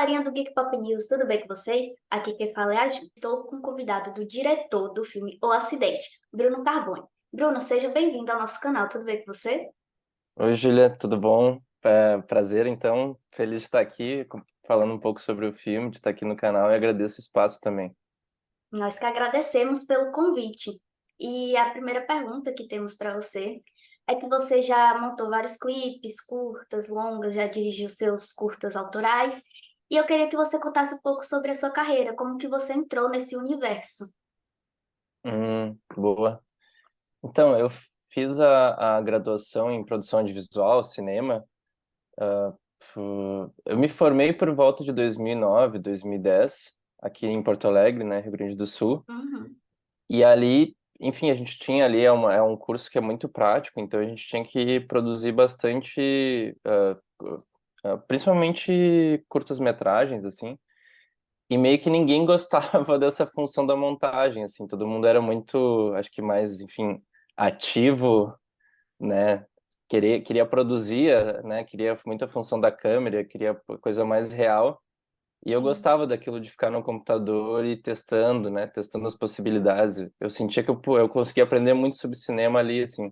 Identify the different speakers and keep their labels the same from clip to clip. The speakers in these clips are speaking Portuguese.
Speaker 1: Galerinha do Geek Pop News, tudo bem com vocês? Aqui quem fala é a Ju. Estou com o convidado do diretor do filme O Acidente, Bruno Carbone. Bruno, seja bem-vindo ao nosso canal, tudo bem com você?
Speaker 2: Oi, Júlia, tudo bom? Prazer, então. Feliz de estar aqui falando um pouco sobre o filme, de estar aqui no canal e agradeço o espaço também.
Speaker 1: Nós que agradecemos pelo convite. E a primeira pergunta que temos para você é que você já montou vários clipes, curtas, longas, já dirigiu seus curtas autorais, e eu queria que você contasse um pouco sobre a sua carreira, como que você entrou nesse universo.
Speaker 2: Boa. Então, eu fiz a graduação em produção audiovisual, cinema. Eu me formei por volta de 2009, 2010, aqui em Porto Alegre, né, Rio Grande do Sul.
Speaker 1: Uhum,
Speaker 2: E ali, enfim, a gente tinha ali, é um curso que é muito prático, então a gente tinha que produzir bastante, principalmente curtas-metragens, assim. E meio que ninguém gostava dessa função da montagem, assim, todo mundo era muito, acho que mais, enfim, ativo, né? Queria produzir, né? Queria muita função da câmera, queria coisa mais real. E eu
Speaker 1: sim.
Speaker 2: gostava daquilo de ficar no computador e testando, né? Testando as possibilidades. Eu sentia que eu conseguia aprender muito sobre cinema ali, assim.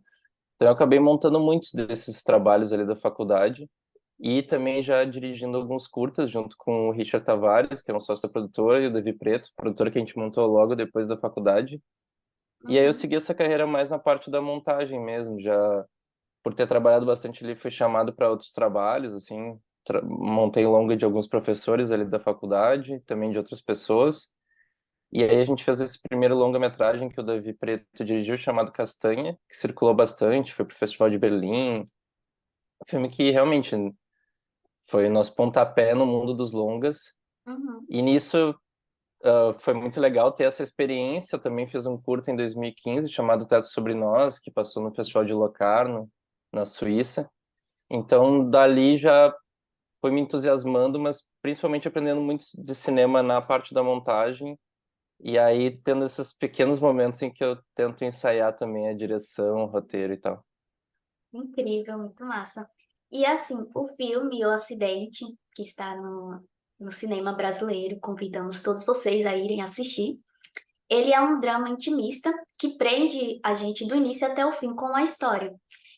Speaker 2: Então eu acabei montando muitos desses trabalhos ali da faculdade. E também já dirigindo alguns curtas junto com o Richard Tavares, que é um sócio da produtora, e o Davi Preto, produtora que a gente montou logo depois da faculdade. E aí eu
Speaker 1: Uhum.
Speaker 2: segui essa carreira mais na parte da montagem mesmo, já por ter trabalhado bastante ali, fui chamado para outros trabalhos, assim, montei longa de alguns professores ali da faculdade, também de outras pessoas. E aí a gente fez esse primeiro longa-metragem que o Davi Preto dirigiu, chamado Castanha, que circulou bastante, foi pro Festival de Berlim. Um filme que realmente foi o nosso pontapé no mundo dos longas.
Speaker 1: Uhum.
Speaker 2: E nisso foi muito legal ter essa experiência. Eu também fiz um curta em 2015 chamado Teto Sobre Nós, que passou no Festival de Locarno, na Suíça. Então, dali já foi me entusiasmando, mas principalmente aprendendo muito de cinema na parte da montagem. E aí tendo esses pequenos momentos em que eu tento ensaiar também a direção, o roteiro e tal.
Speaker 1: Incrível, muito massa. E assim, o filme O Acidente, que está no cinema brasileiro, convidamos todos vocês a irem assistir. Ele é um drama intimista que prende a gente do início até o fim com a história.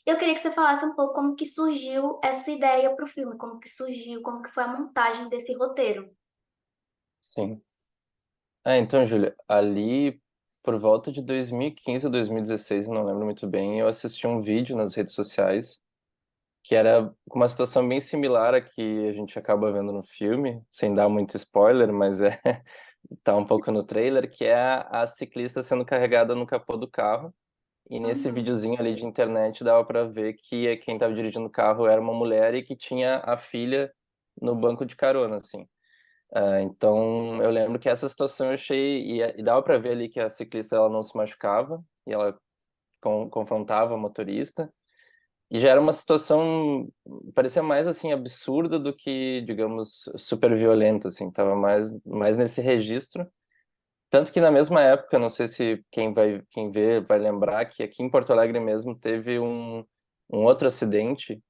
Speaker 1: Eu queria que você falasse um pouco como que surgiu essa ideia para o filme, como que surgiu, como que foi a montagem desse roteiro.
Speaker 2: Sim. Então, Júlia, ali por volta de 2015 ou 2016, eu não lembro muito bem, eu assisti um vídeo nas redes sociais que era com uma situação bem similar à que a gente acaba vendo no filme, sem dar muito spoiler, mas tá um pouco no trailer, que é a ciclista sendo carregada no capô do carro. E nesse
Speaker 1: Uhum,
Speaker 2: videozinho ali de internet dava para ver que quem estava dirigindo o carro era uma mulher e que tinha a filha no banco de carona, assim. Então eu lembro que essa situação eu achei e dava para ver ali que a ciclista ela não se machucava e ela confrontava o motorista. E já era uma situação, parecia mais assim absurda do que, digamos, super violenta, assim, tava mais nesse registro. Tanto que na mesma época, não sei se quem vê vai lembrar que aqui em Porto Alegre mesmo teve um outro acidente,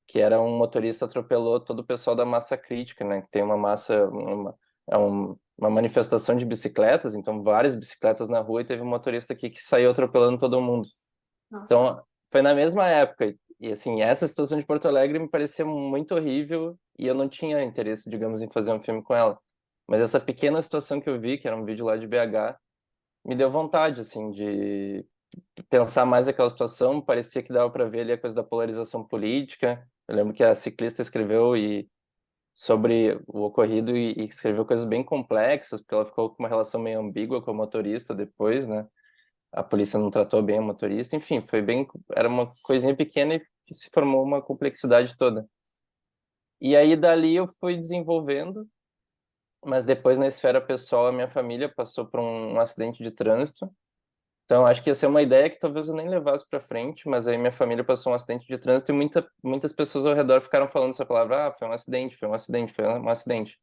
Speaker 2: que era um motorista atropelou todo o pessoal da massa crítica, né? Que tem uma massa, uma manifestação de bicicletas, então várias bicicletas na rua e teve um motorista aqui que saiu atropelando todo mundo.
Speaker 1: nossa,
Speaker 2: Então, foi na mesma época. E, assim, essa situação de Porto Alegre me parecia muito horrível e eu não tinha interesse, digamos, em fazer um filme com ela. Mas essa pequena situação que eu vi, que era um vídeo lá de BH, me deu vontade, assim, de pensar mais aquela situação. Parecia que dava para ver ali a coisa da polarização política. Eu lembro que a ciclista escreveu sobre o ocorrido e escreveu coisas bem complexas, porque ela ficou com uma relação meio ambígua com a motorista depois, né? A polícia não tratou bem o motorista, enfim, era uma coisinha pequena e que se formou uma complexidade toda. E aí dali eu fui desenvolvendo, mas depois na esfera pessoal a minha família passou por um acidente de trânsito. Então acho que ia ser uma ideia que talvez eu nem levasse para frente, mas aí minha família passou um acidente de trânsito e muitas pessoas ao redor ficaram falando essa palavra, foi um acidente, foi um acidente, foi um acidente.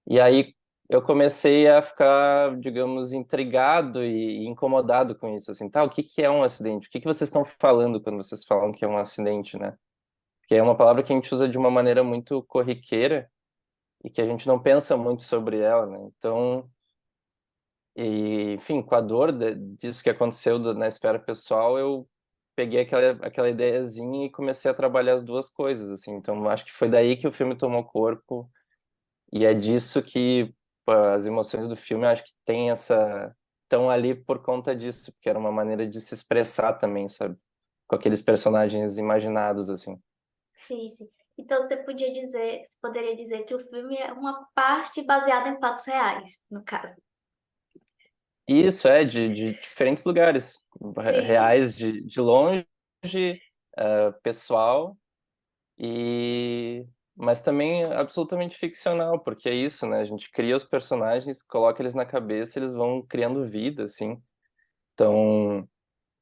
Speaker 2: E aí eu comecei a ficar, digamos, intrigado e incomodado com isso, assim, tá, o que que é um acidente? O que que vocês estão falando quando vocês falam que é um acidente, né? Que é uma palavra que a gente usa de uma maneira muito corriqueira, e que a gente não pensa muito sobre ela, né? Então, enfim, com a dor disso que aconteceu na esfera pessoal, eu peguei aquela ideiazinha e comecei a trabalhar as duas coisas, assim. Então, acho que foi daí que o filme tomou corpo, e é disso que pô, as emoções do filme, eu acho que tem essa... estão ali por conta disso, porque era uma maneira de se expressar também, sabe? Com aqueles personagens imaginados, assim.
Speaker 1: Sim, sim. Então você poderia dizer que o filme é uma parte baseada em fatos reais, no caso.
Speaker 2: Isso é de diferentes lugares,
Speaker 1: Sim,
Speaker 2: reais de longe, pessoal, e mas também absolutamente ficcional, porque é isso, né? A gente cria os personagens, coloca eles na cabeça, eles vão criando vida, assim. Então,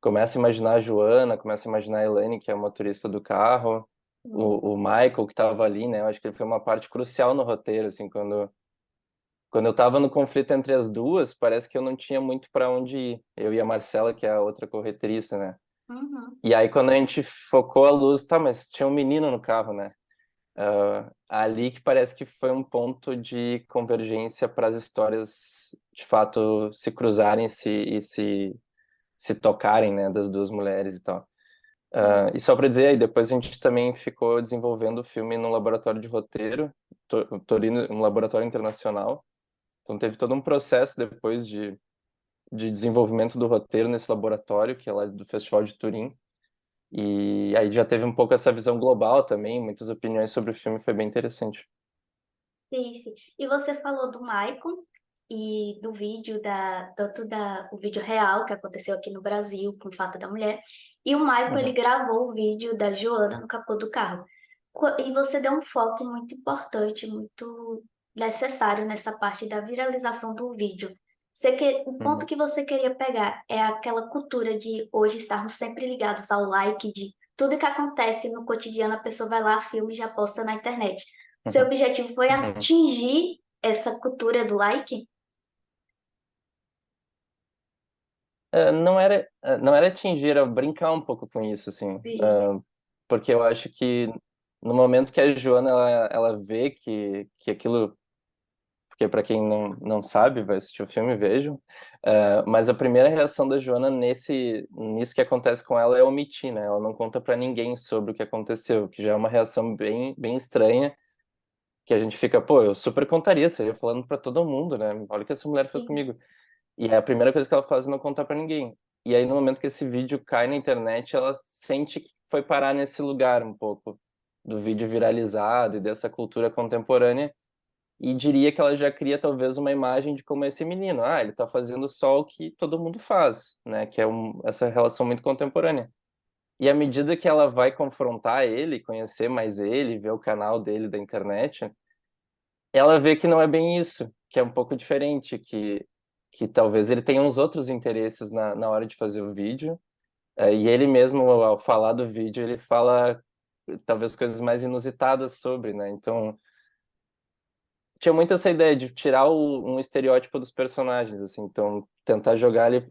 Speaker 2: começa a imaginar a Joana, começa a imaginar a Elaine, que é o motorista do carro, o Michael, que estava ali, né? Eu acho que ele foi uma parte crucial no roteiro, assim, quando eu estava no conflito entre as duas, parece que eu não tinha muito para onde ir. Eu e a Marcela, que é a outra corretrista, né?
Speaker 1: uhum,
Speaker 2: E aí, quando a gente focou a luz, tá, mas tinha um menino no carro, né? Ali que parece que foi um ponto de convergência para as histórias, de fato, se cruzarem se tocarem, né? Das duas mulheres e tal.
Speaker 1: sim,
Speaker 2: E só para dizer, aí depois a gente também ficou desenvolvendo o filme no laboratório de roteiro, Torino, um laboratório internacional. Então teve todo um processo depois de desenvolvimento do roteiro nesse laboratório, que é lá do Festival de Turim. E aí já teve um pouco essa visão global também, muitas opiniões sobre o filme, foi bem interessante.
Speaker 1: sim, sim. E você falou do Maicon e do vídeo o vídeo real que aconteceu aqui no Brasil com o fato da mulher. E o Maicon, ele
Speaker 2: Uhum,
Speaker 1: gravou o vídeo da Joana no capô do carro. E você deu um foco muito importante, muito necessário nessa parte da viralização do vídeo. O ponto
Speaker 2: uhum,
Speaker 1: que você queria pegar é aquela cultura de hoje estarmos sempre ligados ao like, de tudo que acontece no cotidiano, a pessoa vai lá, filma e já posta na internet. Seu
Speaker 2: uhum,
Speaker 1: objetivo foi
Speaker 2: uhum.
Speaker 1: atingir essa cultura do like?
Speaker 2: Não era atingir, era brincar um pouco com isso, assim.
Speaker 1: Sim,
Speaker 2: Porque eu acho que no momento que a Joana ela vê que aquilo, porque para quem não sabe, vai assistir o filme, vejam. Mas a primeira reação da Joana nisso que acontece com ela é omitir, né? Ela não conta para ninguém sobre o que aconteceu, que já é uma reação bem, bem estranha, que a gente fica, pô, eu super contaria, seria falando para todo mundo, né? Olha o que essa mulher fez
Speaker 1: sim,
Speaker 2: comigo. E é a primeira coisa que ela faz é não contar pra ninguém. E aí, no momento que esse vídeo cai na internet, ela sente que foi parar nesse lugar um pouco do vídeo viralizado e dessa cultura contemporânea. E diria que ela já cria talvez uma imagem de como é esse menino. Ah, ele tá fazendo só o que todo mundo faz, né? Que é essa relação muito contemporânea. E à medida que ela vai confrontar ele, conhecer mais ele, ver o canal dele da internet, ela vê que não é bem isso, que é um pouco diferente, que talvez ele tenha uns outros interesses na hora de fazer o vídeo. E ele mesmo, ao falar do vídeo, ele fala talvez coisas mais inusitadas sobre, né? Então, tinha muito essa ideia de tirar um estereótipo dos personagens, assim. Então, tentar jogar ali...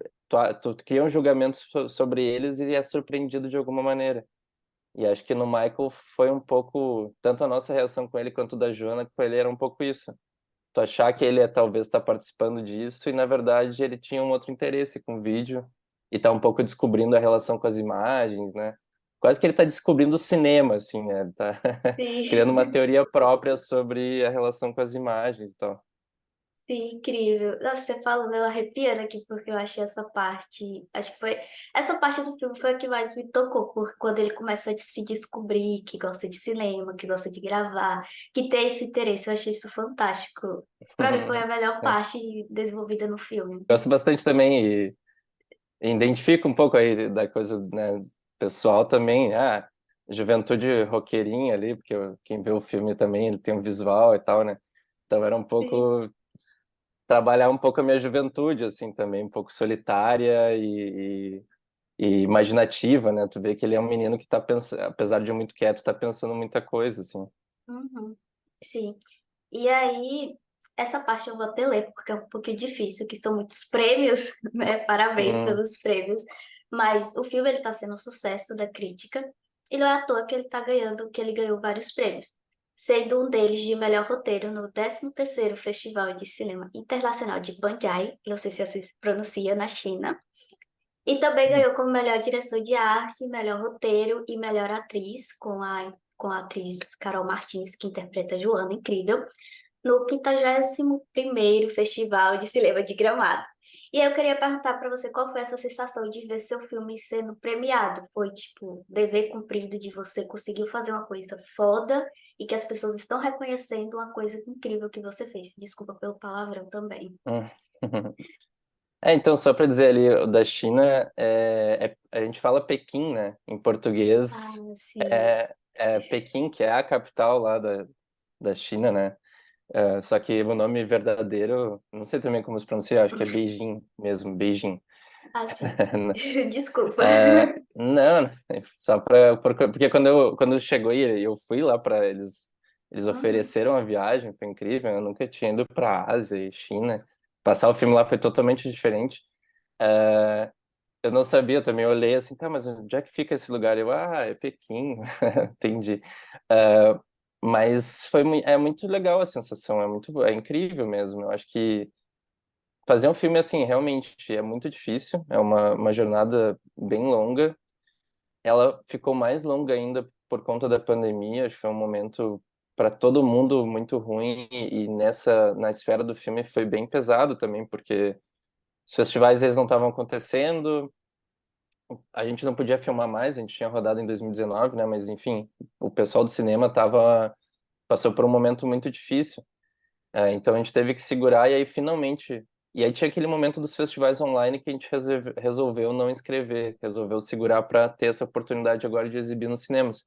Speaker 2: Tu cria um julgamento sobre eles e é surpreendido de alguma maneira. E acho que no Michael foi um pouco... Tanto a nossa reação com ele quanto da Joana com ele era um pouco isso. Tu achar que ele talvez estar participando disso e na verdade ele tinha um outro interesse com o vídeo e tá um pouco descobrindo a relação com as imagens, né? Quase que ele tá descobrindo o cinema, assim, né? Ele tá criando uma
Speaker 1: sim.
Speaker 2: teoria própria sobre a relação com as imagens e tal.
Speaker 1: Sim, incrível. Nossa, você falou, eu arrepiando aqui, porque eu achei essa parte. Acho que foi. Essa parte do filme foi a que mais me tocou, por quando ele começa a se descobrir que gosta de cinema, que gosta de gravar, que tem esse interesse. Eu achei isso fantástico. Pra mim, foi a melhor
Speaker 2: Sim.
Speaker 1: parte desenvolvida no filme.
Speaker 2: Gosto bastante também e identifico um pouco aí da coisa, né, pessoal também. Juventude roqueirinha ali, porque quem vê o filme também, ele tem um visual e tal, né? Então era um
Speaker 1: Sim.
Speaker 2: pouco trabalhar um pouco a minha juventude, assim, também, um pouco solitária e imaginativa, né? Tu vê que ele é um menino que tá pensando, apesar de muito quieto, tá pensando muita coisa, assim.
Speaker 1: Uhum. Sim. E aí, essa parte eu vou até ler, porque é um pouquinho difícil, que são muitos prêmios, né? Parabéns
Speaker 2: Hum,
Speaker 1: pelos prêmios. Mas o filme, ele tá sendo um sucesso da crítica. E não é à toa que ele tá ganhando, que ele ganhou vários prêmios. sendo um deles de melhor roteiro no 13º Festival de Cinema Internacional de Banjai, não sei se assim se pronuncia, na China. E também ganhou como melhor direção de arte, melhor roteiro e melhor atriz, com a atriz Carol Martins, que interpreta Joana, incrível, no 51º Festival de Cinema de Gramado. E aí eu queria perguntar para você qual foi essa sensação de ver seu filme sendo premiado? Foi, tipo, dever cumprido de você conseguiu fazer uma coisa foda e que as pessoas estão reconhecendo uma coisa incrível que você fez. Desculpa pelo palavrão também.
Speaker 2: Hum. Então, só para dizer ali, o da China, a gente fala Pequim, né? Em
Speaker 1: Ah,
Speaker 2: português,
Speaker 1: sim.
Speaker 2: é Pequim, que é a capital lá da China, né? Só que o nome verdadeiro, não sei também como se pronuncia, acho que é Beijing mesmo, Beijing.
Speaker 1: Ah, sim. Desculpa.
Speaker 2: Não, só porque quando chegou e eu fui lá para eles
Speaker 1: Uhum.
Speaker 2: ofereceram a viagem, foi incrível, eu nunca tinha ido para Ásia e China. Passar o filme lá foi totalmente diferente. É, eu não sabia, eu também olhei assim, tá, mas onde é que fica esse lugar? É Pequim, entendi. É, mas é muito legal a sensação, é incrível mesmo. Eu acho que fazer um filme assim realmente é muito difícil, é uma jornada bem longa. Ela ficou mais longa ainda por conta da pandemia, acho que foi um momento para todo mundo muito ruim e na esfera do filme foi bem pesado também, porque os festivais eles não estavam acontecendo, a gente não podia filmar mais, a gente tinha rodado em 2019, né? Mas enfim, o pessoal do cinema passou por um momento muito difícil. Então a gente teve que segurar e aí finalmente. E aí tinha aquele momento dos festivais online que a gente resolveu não inscrever, resolveu segurar para ter essa oportunidade agora de exibir nos cinemas.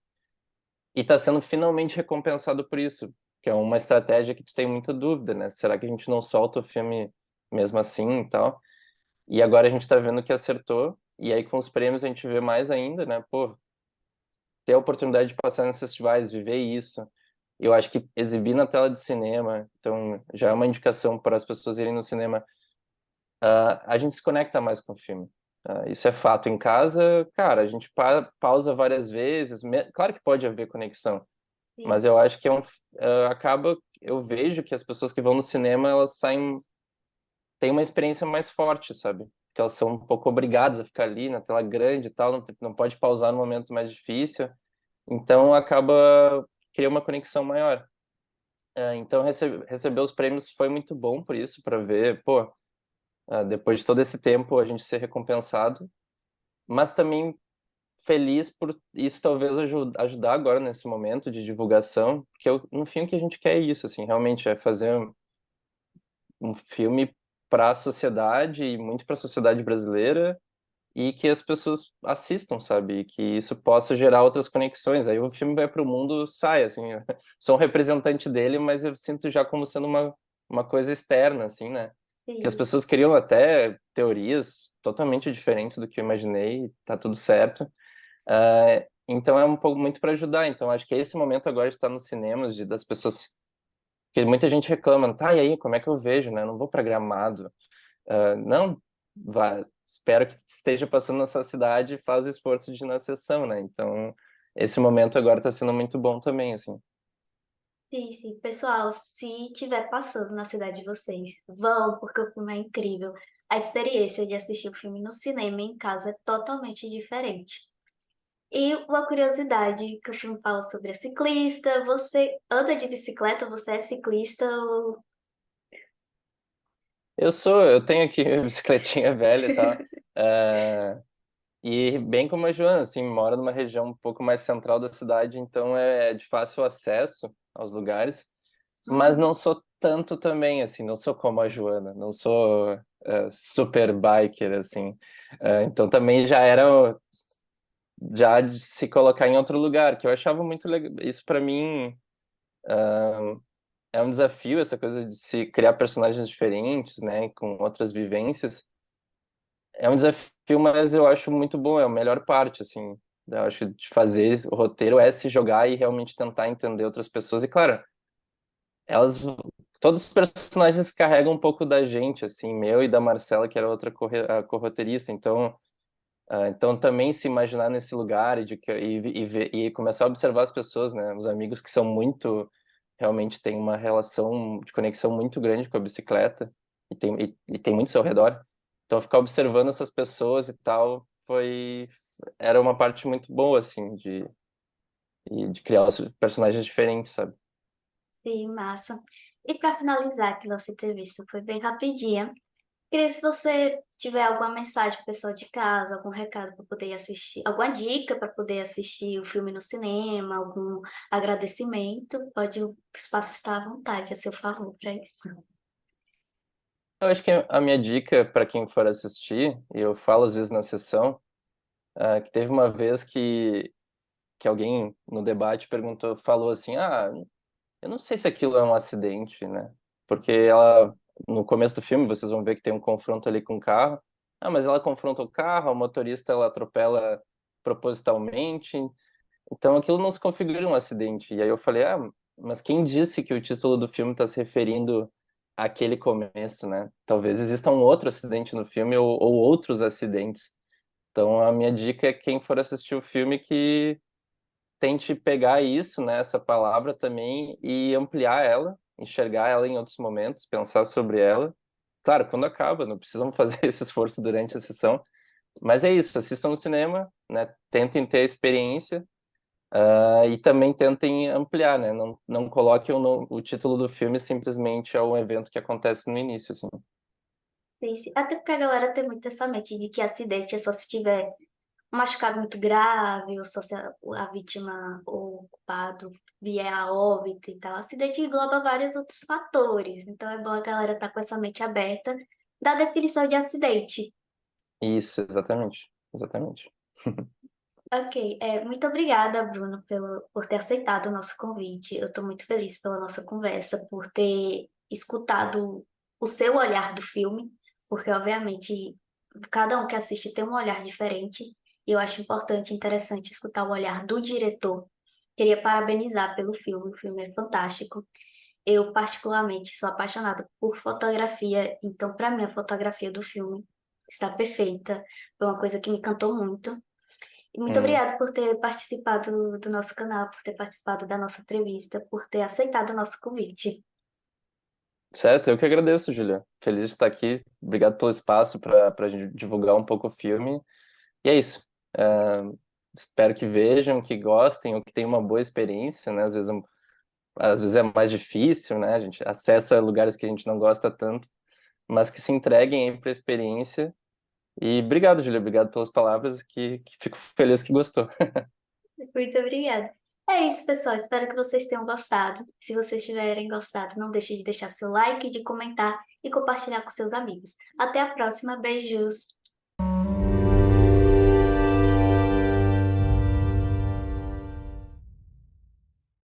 Speaker 2: E está sendo finalmente recompensado por isso, que é uma estratégia que tu tem muita dúvida, né? Será que a gente não solta o filme mesmo assim e tal? E agora a gente está vendo que acertou. E aí com os prêmios a gente vê mais ainda, né? Pô, ter a oportunidade de passar nesses festivais, viver isso. Eu acho que exibir na tela de cinema, então já é uma indicação para as pessoas irem no cinema. A gente se conecta mais com o filme. Isso é fato. Em casa, cara, a gente pausa várias vezes. Claro que pode haver conexão, mas
Speaker 1: Sim.
Speaker 2: eu acho que eu vejo que as pessoas que vão no cinema, elas saem, têm uma experiência mais forte, sabe? Porque elas são um pouco obrigadas a ficar ali na tela grande e tal, não pode pausar no momento mais difícil. Então acaba cria uma conexão maior. Então receber os prêmios foi muito bom por isso, para ver, pô, depois de todo esse tempo a gente ser recompensado, mas também feliz por isso talvez ajudar agora nesse momento de divulgação, porque no fim o que a gente quer é isso, assim, realmente é fazer um filme para a sociedade e muito para a sociedade brasileira e que as pessoas assistam, sabe? E que isso possa gerar outras conexões. Aí o filme vai para o mundo, sai, assim. Eu sou um representante dele, mas eu sinto já como sendo uma coisa externa, assim, né? Que as
Speaker 1: Sim.
Speaker 2: pessoas criam até teorias totalmente diferentes do que eu imaginei, e tá tudo certo. Então é um pouco muito para ajudar. Então acho que esse momento agora de estar nos cinemas, das pessoas. Que muita gente reclama, tá, e aí, como é que eu vejo, né? Eu não vou para Gramado. Não, espero que esteja passando na sua cidade e faz o esforço de ir na sessão, né? Então, esse momento agora está sendo muito bom também, assim.
Speaker 1: Sim, sim. Pessoal, se tiver passando na cidade de vocês, vão, porque o filme é incrível. A experiência de assistir o filme no cinema e em casa é totalmente diferente. E uma curiosidade, que o filme fala sobre a ciclista. Você anda de bicicleta? Você é ciclista? Ou...
Speaker 2: Eu tenho aqui a bicicletinha velha e tal. eh, e bem como a Joana, assim, mora numa região um pouco mais central da cidade, então é de fácil acesso aos lugares. Mas não
Speaker 1: Uhum.
Speaker 2: sou tanto também, assim, não sou como a Joana, não sou super biker, assim. Então também já de se colocar em outro lugar, que eu achava muito legal. Isso para mim é um desafio, essa coisa de se criar personagens diferentes, né, com outras vivências. É um desafio, mas eu acho muito bom, é a melhor parte, assim. Eu acho que de fazer o roteiro é se jogar e realmente tentar entender outras pessoas. E claro, elas, todos os personagens carregam um pouco da gente, assim, meu e da Marcela, que era outra a corroteirista. Então Então também se imaginar nesse lugar e começar a observar as pessoas, né? Os amigos que são muito, realmente têm uma relação de conexão muito grande com a bicicleta e tem muito ao seu redor. Então ficar observando essas pessoas e tal era uma parte muito boa, assim, de criar os personagens diferentes, sabe?
Speaker 1: Sim, massa. E para finalizar, que nossa entrevista foi bem rapidinha, queria se você tiver alguma mensagem para o pessoal de casa, algum recado para poder assistir, alguma dica para poder assistir o filme no cinema, algum agradecimento, pode, o espaço está à vontade, a seu favor para isso.
Speaker 2: Eu acho que a minha dica para quem for assistir, e eu falo às vezes na sessão, que teve uma vez que alguém no debate falou assim, eu não sei se aquilo é um acidente, né? Porque no começo do filme, vocês vão ver que tem um confronto ali com o carro. Mas ela confronta o carro, a motorista ela atropela propositalmente. Então aquilo não se configura um acidente. E aí eu falei, mas quem disse que o título do filme está se referindo àquele começo, né? Talvez exista um outro acidente no filme ou outros acidentes. Então a minha dica é quem for assistir o filme que tente pegar isso, né, essa palavra também e ampliar ela, enxergar ela em outros momentos, pensar sobre ela. Claro, quando acaba, não precisam fazer esse esforço durante a sessão, mas é isso, assistam no cinema, né, tentem ter a experiência, e também tentem ampliar, né, não coloquem o título do filme simplesmente ao evento que acontece no início, assim.
Speaker 1: Sim, sim. Até porque a galera tem muito essa mente de que acidente é só se tiver um machucado muito grave, ou só se a vítima ou o culpado vier a óbito e tal. Acidente engloba vários outros fatores, então é bom a galera estar com essa mente aberta da definição de acidente.
Speaker 2: Isso, exatamente, exatamente.
Speaker 1: Ok, muito obrigada, Bruno, por ter aceitado o nosso convite. Eu estou muito feliz pela nossa conversa, por ter escutado o seu olhar do filme, porque, obviamente, cada um que assiste tem um olhar diferente, e eu acho importante e interessante escutar o olhar do diretor. Queria parabenizar pelo filme, o filme é fantástico. Eu, particularmente, sou apaixonada por fotografia, então, para mim, a fotografia do filme está perfeita. Foi uma coisa que me encantou muito. E muito
Speaker 2: Hum.
Speaker 1: obrigada por ter participado do nosso canal, por ter participado da nossa entrevista, por ter aceitado o nosso convite.
Speaker 2: Certo, eu que agradeço, Julia. Feliz de estar aqui. Obrigado pelo espaço para a gente divulgar um pouco o filme. E é isso. É, espero que vejam, que gostem, ou que tenham uma boa experiência, né? Às vezes é mais difícil, né? A gente acessa lugares que a gente não gosta tanto, mas que se entreguem para a experiência. E obrigado, Júlia. Obrigado pelas palavras, que fico feliz que gostou.
Speaker 1: Muito obrigada. É isso, pessoal. Espero que vocês tenham gostado. Se vocês tiverem gostado, não deixe de deixar seu like, de comentar e compartilhar com seus amigos. Até a próxima. Beijos!